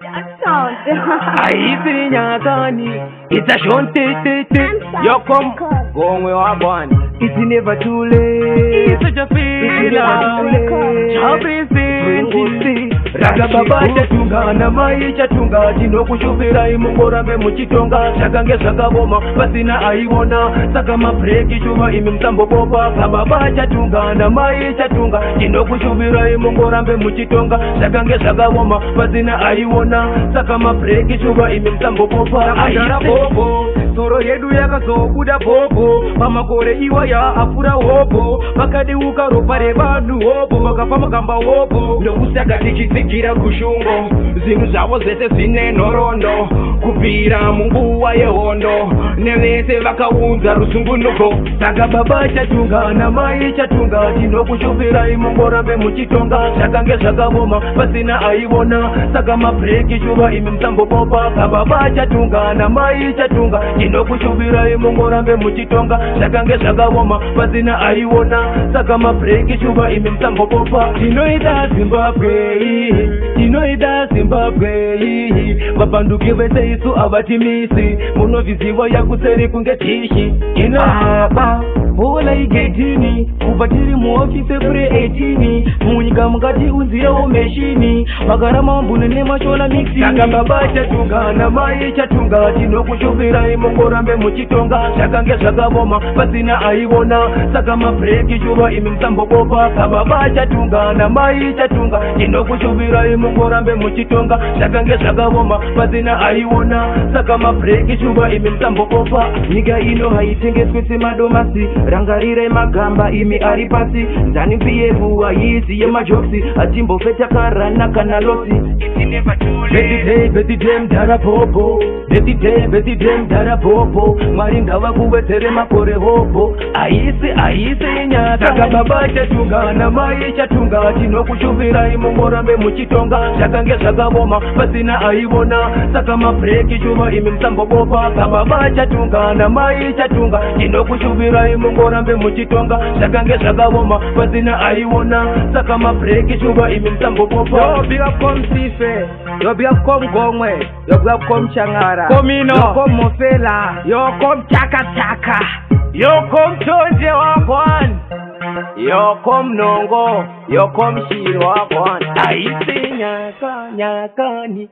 That sound. Aisiri nyakani, it's a shonte. You come, go where I want. It's never too late. It's such a feeling. Raga baba chatunga na mai chatunga chino kushupira imungorambe muchitonga chakange zvakaboma pasina aiona saka mabreki chuva imi mtambo bopa baba chatunga na mai chatunga chino kushupira imungorambe muchitonga chakange zvakaboma pasina aiona saka mabreki chuva imi mtambo bopa aira bobo soro yedu yakazobuda bobo pamakore iwaya afura hobo vakadeuka ropa revanhu hobo vakafa makamba hobo ndokusaka tichitsigira kushungo zvinhu zvavo zvese zvine nhoroondo kubvira munguva yehondo nevese vakaunza rusungunuko saka baba chatunga namai chatunga tinokushupirai mungorambe muchitonga zvakange zvakaboma pasina aiona saka mabreki chuva imi musambopopa kababa chatunga namai chatunga tinokushupirai mungorambe muchitonga zvakange zvakaboma pasina aiona saka mabreki chuva imi musambopopa tinoita Zimbabwe vapanduki vese isu avatimisi munovhiziva yakuseri kunge tishi inapa bola igetini kubva tiri muofisi kure 18 munyika mukati unzirewo meshini magarama mbune nemashola mixi saka baba chatunga namai chatunga tinokushupirai mungorambe muchitonga zvakange zvakaboma pasina aiona saka mabreki chuva imi musambopopa kababa chatunga namai chatunga tinokushupirai mungorambe muchitonga zvakange zvakaboma pasina aiona saka mabreki chuva imi musambopopa nyika ino haitengeswe semadomasi rangarire magamba imi ari pasi zani pievu haizi yemajoksi atimbofeta karana kana losi birthday mdara popo mwari ngavakuwedzere makore hopo aisi nyaka saka baba chatunga namai chatunga tinokushupirai mungorambe muchitonga zvakange zvakaboma pasina aiona saka mabreki chuva imi musambopopa kababa chatunga namai chatunga tinokushupirai mungorambe muchitonga zvakange zvakaboma pasina aiona saka mabreki chuva imi musambopopa yobira komsife yobira komgomwe yobira komchangara komino yokomofela yokomchakachaka yokomtonje wakwan yokomnongo yokomshiro wakwan aisi nyakani